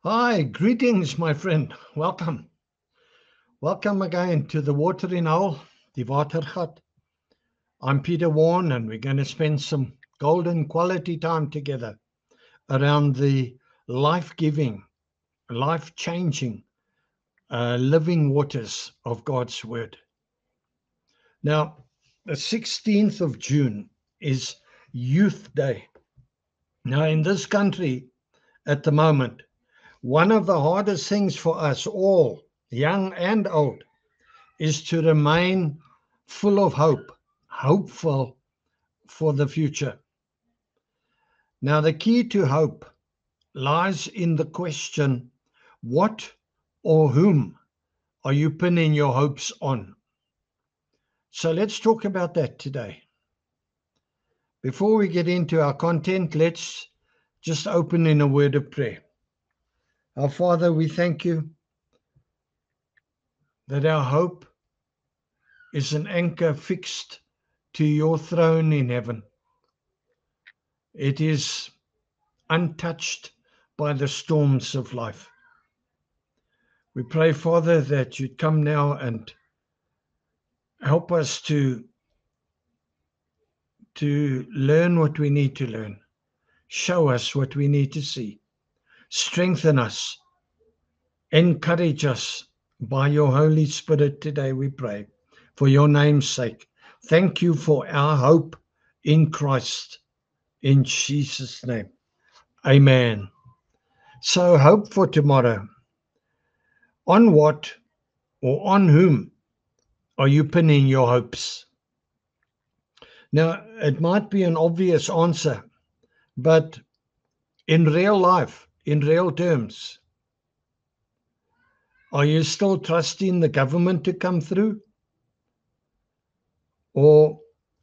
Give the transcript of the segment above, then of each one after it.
Hi, greetings, my friend. Welcome. Welcome again to the Watering Hole, die Watergat. I'm Peter Warren, and we're going to spend some golden quality time together around the life-giving, life-changing, living waters of God's Word. Now, the 16th of June is Youth Day. Now, in this country at the moment, one of the hardest things for us all, young and old, is to remain full of hope, hopeful for the future. Now, the key to hope lies in the question, what or whom are you pinning your hopes on? So let's talk about that today. Before we get into our content, let's just open in a word of prayer. Our Father, we thank you that our hope is an anchor fixed to your throne in heaven. It is untouched by the storms of life. We pray, Father, that you'd come now and help us to learn what we need to learn. Show us what we need to see. Strengthen us. Encourage us by your Holy Spirit today, we pray, for your name's sake. Thank you for our hope in Christ. In Jesus' name. Amen. So hope for tomorrow. On what or on whom are you pinning your hopes? Now, it might be an obvious answer, but in real life, in real terms, are you still trusting the government to come through? Or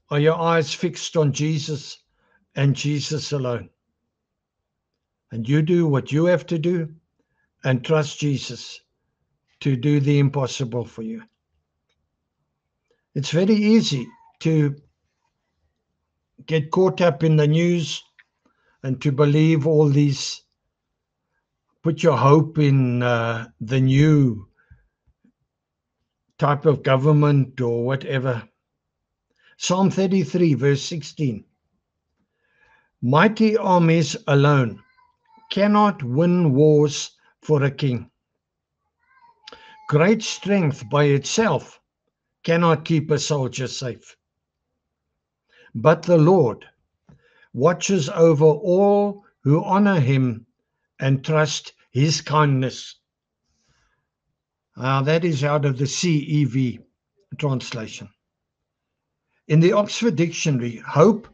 are your eyes fixed on Jesus and Jesus alone? And you do what you have to do and trust Jesus to do the impossible for you. It's very easy to get caught up in the news and to believe all these, put your hope in the new type of government or whatever. Psalm 33, verse 16. Mighty armies alone cannot win wars for a king. Great strength by itself cannot keep a soldier safe. But the Lord watches over all who honor him and trust his kindness. That is out of the CEV translation. In the Oxford Dictionary, hope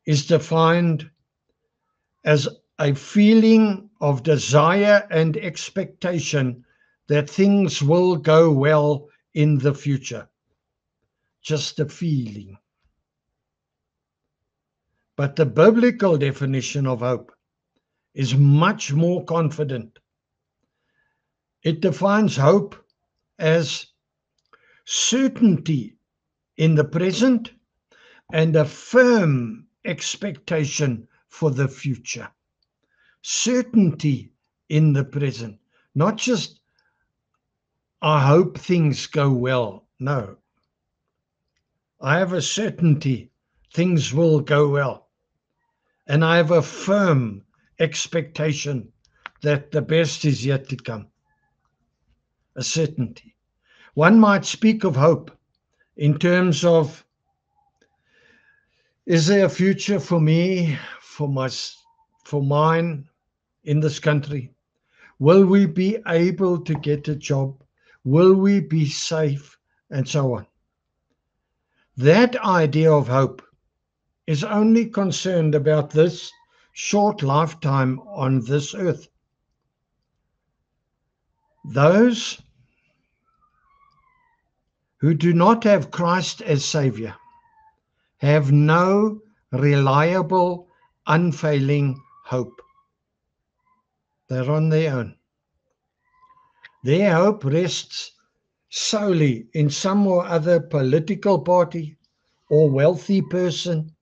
is defined as a feeling of desire and expectation that things will go well in the future. Just a feeling. But the biblical definition of hope is much more confident. It defines hope as certainty in the present and a firm expectation for the future. Certainty in the present, not just I hope things go well. No, I have a certainty things will go well, and I have a firm expectation that the best is yet to come. A certainty. One might speak of hope in terms of, is there a future for me, for mine in this country? Will we be able to get a job? Will we be safe? And so on. That idea of hope is only concerned about this short lifetime on this earth. Those who do not have Christ as Savior have no reliable, unfailing hope. They're on their own. Their hope rests solely in some or other political party or wealthy person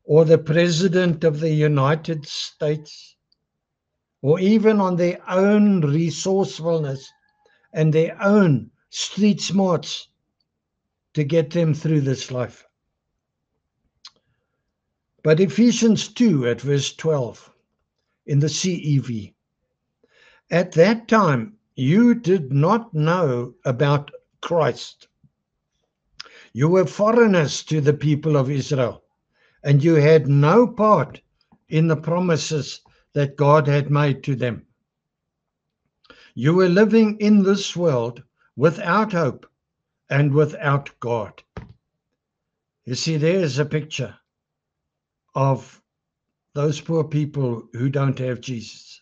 or the President of the United States or even on their own resourcefulness and their own street smarts to get them through this life. But Ephesians 2 at verse 12 in the CEV. At that time, you did not know about Christ. You were foreigners to the people of Israel, and you had no part in the promises that God had made to them. You were living in this world without hope and without God. You see, there's a picture of those poor people who don't have Jesus.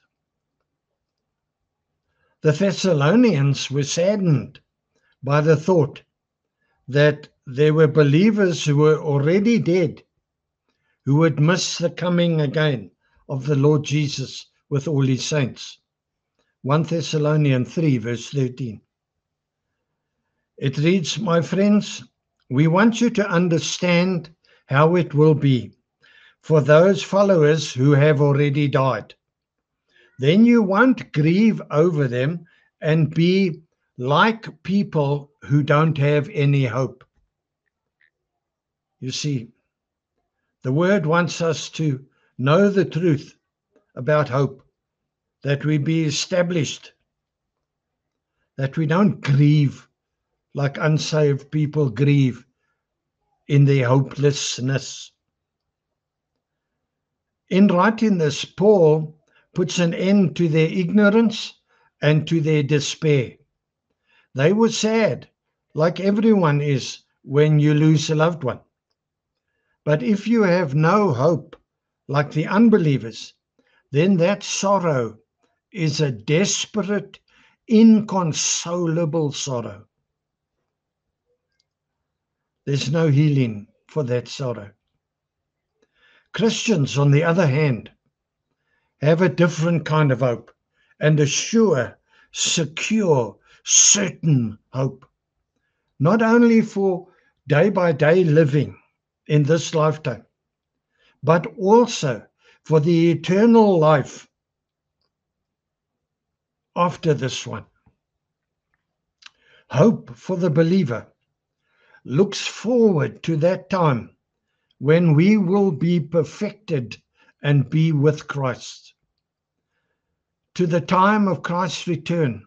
The Thessalonians were saddened by the thought that there were believers who were already dead who would miss the coming again of the Lord Jesus with all his saints. 1 Thessalonians 3 verse 13. It reads, my friends, we want you to understand how it will be for those followers who have already died. Then you won't grieve over them and be like people who don't have any hope. You see, the word wants us to know the truth about hope, that we be established, that we don't grieve like unsaved people grieve in their hopelessness. In writing this, Paul puts an end to their ignorance and to their despair. They were sad, like everyone is when you lose a loved one. But if you have no hope, like the unbelievers, then that sorrow is a desperate, inconsolable sorrow. There's no healing for that sorrow. Christians, on the other hand, have a different kind of hope, and a sure, secure, certain hope. Not only for day-by-day living in this lifetime, but also for the eternal life after this one. Hope for the believer looks forward to that time when we will be perfected and be with Christ, to the time of Christ's return,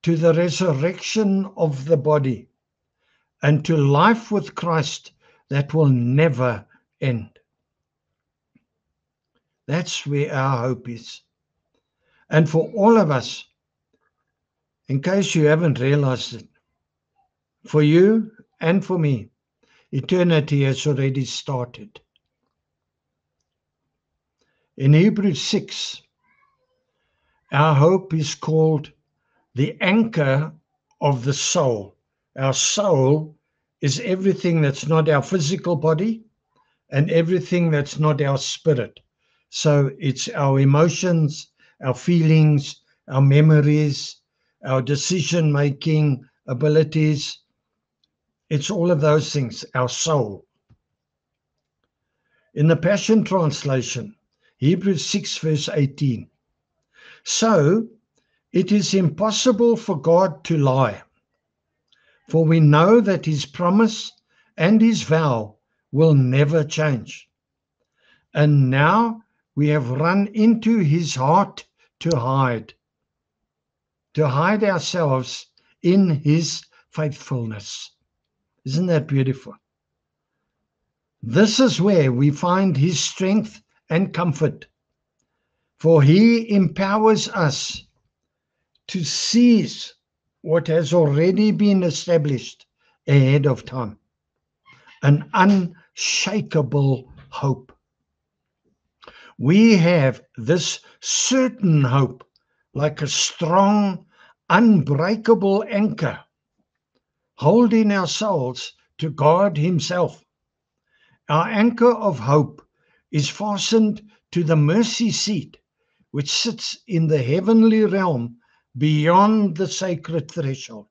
to the resurrection of the body, and to life with Christ that will never end. That's where our hope is. And for all of us, in case you haven't realized it, for you and for me, eternity has already started. In Hebrews 6, our hope is called the anchor of the soul. Our soul is everything that's not our physical body and everything that's not our spirit. So it's our emotions, our feelings, our memories, our decision-making abilities. It's all of those things, our soul. In the Passion Translation, Hebrews 6 verse 18. So it is impossible for God to lie, for we know that his promise and his vow will never change. And now we have run into his heart to hide ourselves in his faithfulness. Isn't that beautiful? This is where we find his strength and comfort, for he empowers us to seize what has already been established ahead of time, an unshakable hope. We have this certain hope, like a strong, unbreakable anchor, holding our souls to God himself. Our anchor of hope is fastened to the mercy seat, which sits in the heavenly realm beyond the sacred threshold.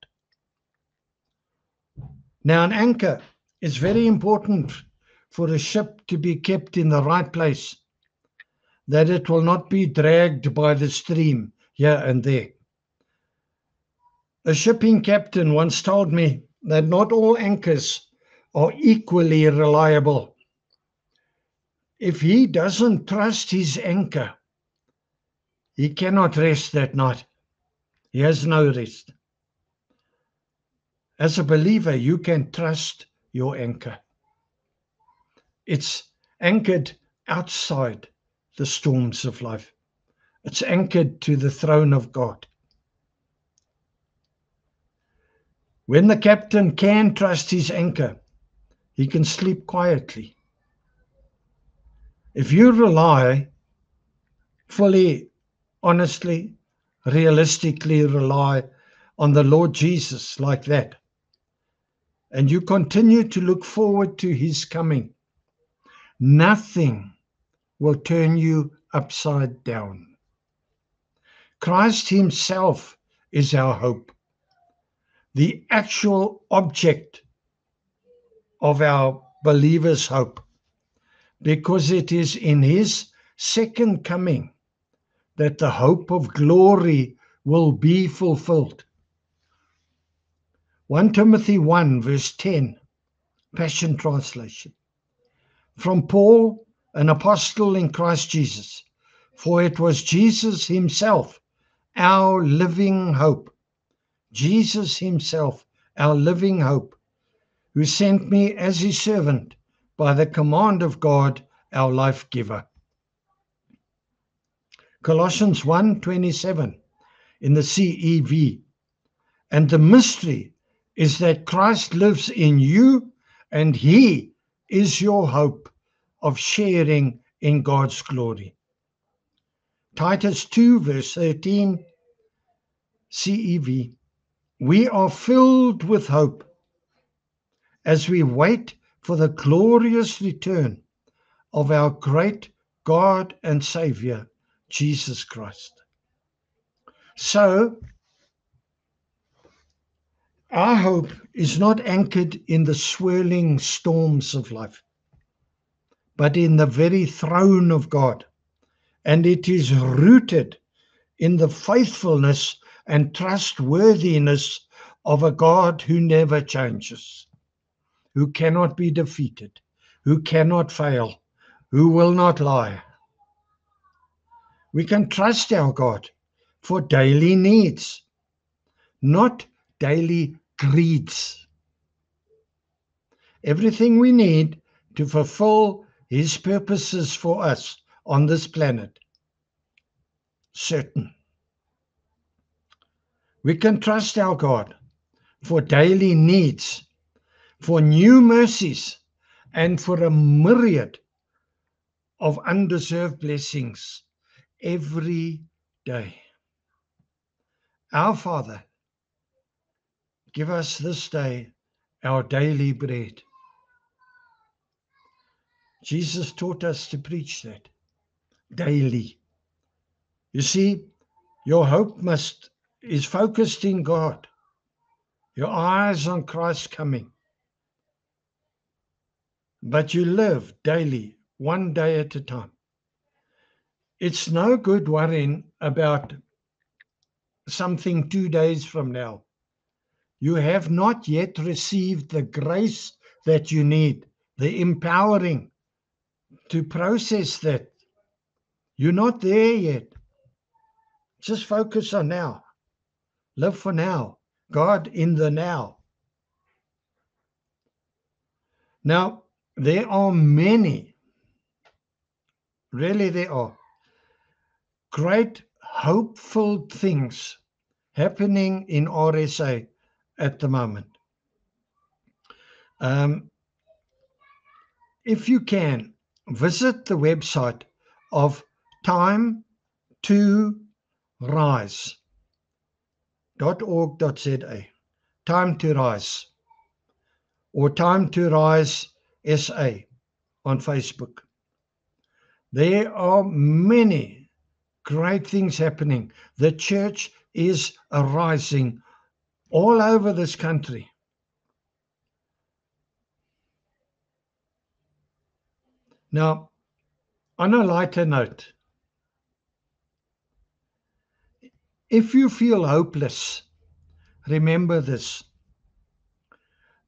Now, an anchor is very important for a ship to be kept in the right place. that it will not be dragged by the stream here and there. A shipping captain once told me that not all anchors are equally reliable. If he doesn't trust his anchor, he cannot rest that night. He has no rest. As a believer, you can trust your anchor. It's anchored outside the storms of life. It's anchored to the throne of God. When the captain can trust his anchor, he can sleep quietly. If you rely fully, honestly, realistically rely on the Lord Jesus like that, and you continue to look forward to his coming, nothing will turn you upside down. Christ himself is our hope, the actual object of our believers' hope, because it is in his second coming that the hope of glory will be fulfilled. 1 Timothy 1 verse 10, Passion Translation. From Paul, an apostle in Christ Jesus, for it was Jesus himself, our living hope. Jesus himself, our living hope, who sent me as his servant by the command of God, our life giver. Colossians 1:27 in the CEV. And the mystery is that Christ lives in you, and he is your hope of sharing in God's glory. Titus 2 verse 13 CEV. We are filled with hope as we wait for the glorious return of our great God and Savior, Jesus Christ. So, our hope is not anchored in the swirling storms of life, but in the very throne of God. And it is rooted in the faithfulness and trustworthiness of a God who never changes, who cannot be defeated, who cannot fail, who will not lie. We can trust our God for daily needs, not daily greeds. Everything we need to fulfill his purposes for us on this planet, certain. We can trust our God for daily needs, for new mercies, and for a myriad of undeserved blessings every day. Our Father, give us this day our daily bread. Jesus taught us to preach that daily. You see, your hope is focused in God. Your eyes on Christ's coming. But you live daily, one day at a time. It's no good worrying about something 2 days from now. You have not yet received the grace that you need, the empowering to process that. You're not there yet. Just focus on now. Live for now. God in the now. Now, there are many, really there are, great hopeful things happening in RSA at the moment. If you can, visit the website of time2rise.org.za, Time to Rise, or Time to Rise SA on Facebook. There are many great things happening. The church is arising all over this country. Now, on a lighter note, If you feel hopeless, remember this.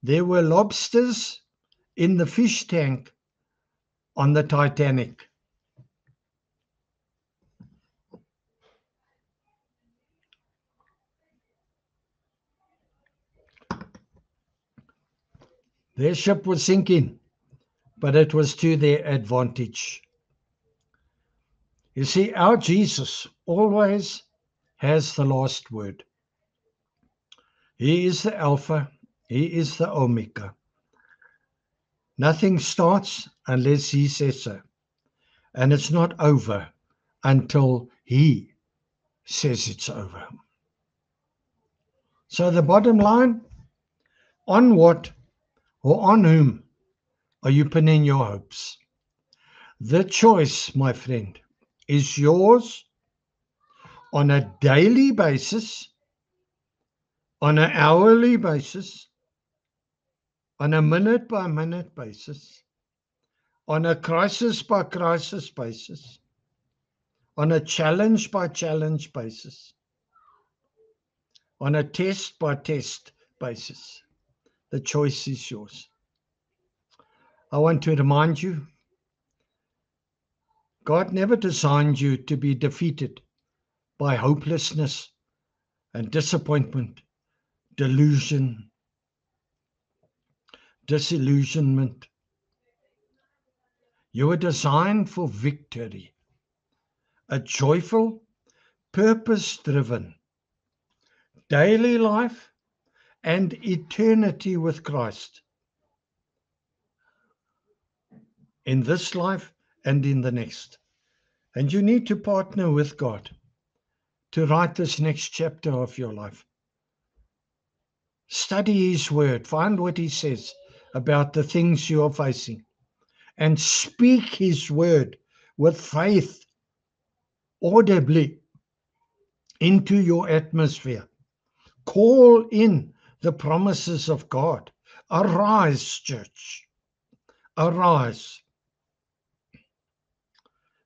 There were lobsters in the fish tank on the Titanic. Their ship was sinking, but it was to their advantage. You see, our Jesus always has the last word. He is the Alpha, He is the Omega. Nothing starts unless He says so. And it's not over until He says it's over. So the bottom line, on what or on whom are you pinning your hopes? The choice, my friend, is yours on a daily basis, on an hourly basis, on a minute by minute basis, on a crisis by crisis basis, on a challenge by challenge basis, on a test by test basis. The choice is yours. I want to remind you, God never designed you to be defeated by hopelessness and disappointment, delusion, disillusionment. You were designed for victory, a joyful, purpose-driven daily life and eternity with Christ in this life and in the next. And you need to partner with God to write this next chapter of your life. Study His Word, find what He says about the things you are facing, and speak His Word with faith audibly into your atmosphere. Call in the promises of God. Arise, church. Arise.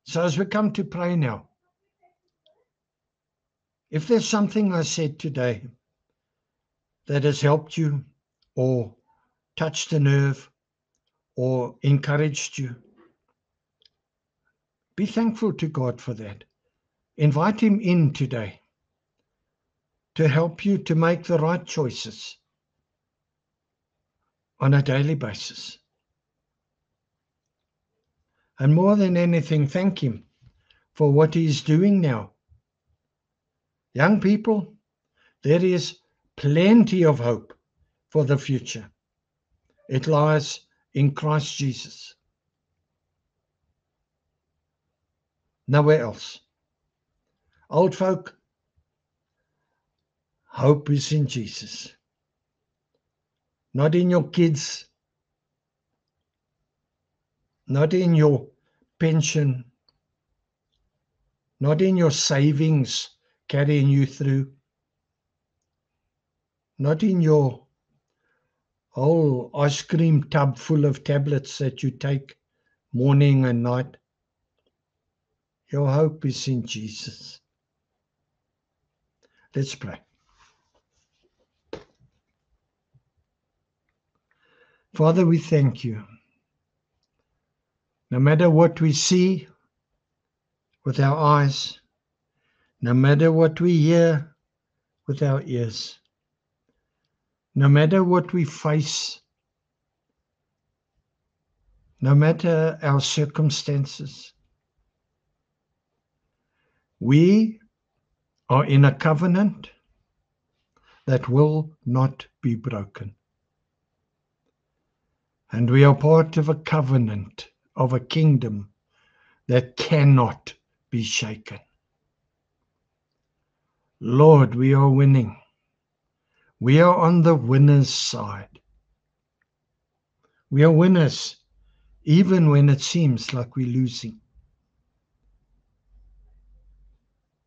So as we come to pray now, if there's something I said today that has helped you or touched a nerve or encouraged you, be thankful to God for that. Invite Him in today to help you to make the right choices on a daily basis. And more than anything, thank Him for what He's doing now. Young people, there is plenty of hope for the future. It lies in Christ Jesus. Nowhere else. Old folk, hope is in Jesus. Not in your kids, not in your pension, not in your savings carrying you through, not in your whole ice cream tub full of tablets that you take morning and night. Your hope is in Jesus. Let's pray. Father, we thank you. No matter what we see with our eyes, no matter what we hear with our ears, no matter what we face, no matter our circumstances, we are in a covenant that will not be broken. And we are part of a covenant of a kingdom that cannot be shaken. Lord, we are winning. We are on the winner's side. We are winners, even when it seems like we're losing.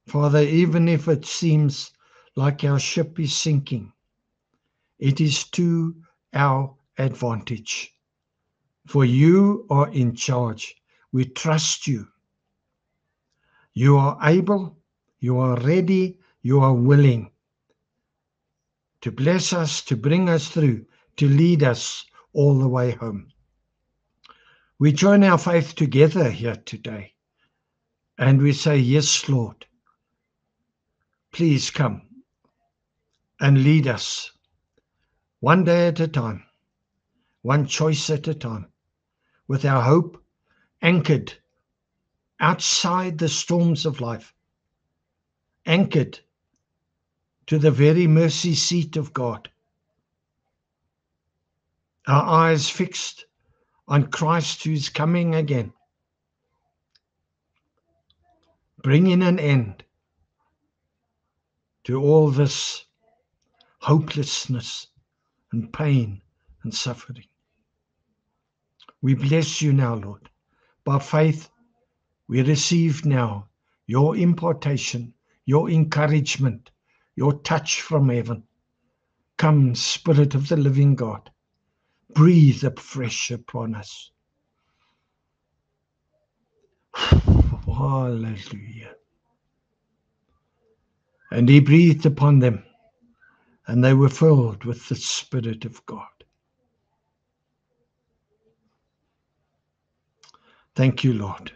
Father, even if it seems like our ship is sinking, it is to our advantage. For you are in charge. We trust you. You are able, you are ready, you are willing to bless us, to bring us through, to lead us all the way home. We join our faith together here today, and we say, yes, Lord, please come and lead us one day at a time, one choice at a time, with our hope anchored outside the storms of life, anchored to the very mercy seat of God, our eyes fixed on Christ who's coming again, bringing an end to all this hopelessness and pain and suffering. We bless you now, Lord. By faith, we receive now your impartation, your encouragement, your touch from heaven. Come, Spirit of the living God, breathe afresh upon us. Hallelujah. And he breathed upon them, and they were filled with the Spirit of God. Thank you, Lord.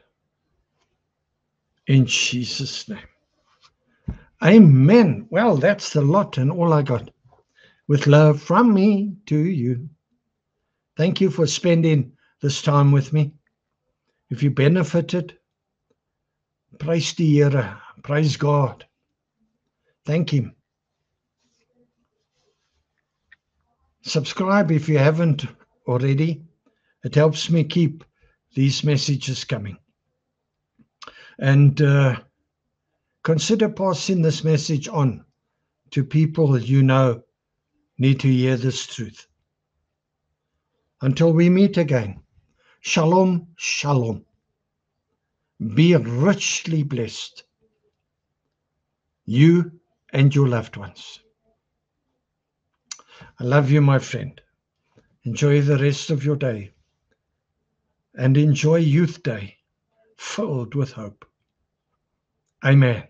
In Jesus' name. Amen. Well, that's the lot and all I got. With love from me to you. Thank you for spending this time with me. If you benefited, praise die Here, praise God. Thank him. Subscribe if you haven't already. It helps me keep these messages coming. And consider passing this message on to people you know need to hear this truth. Until we meet again, shalom, shalom. Be richly blessed, you and your loved ones. I love you, my friend. Enjoy the rest of your day, and enjoy Youth Day filled with hope. Amen.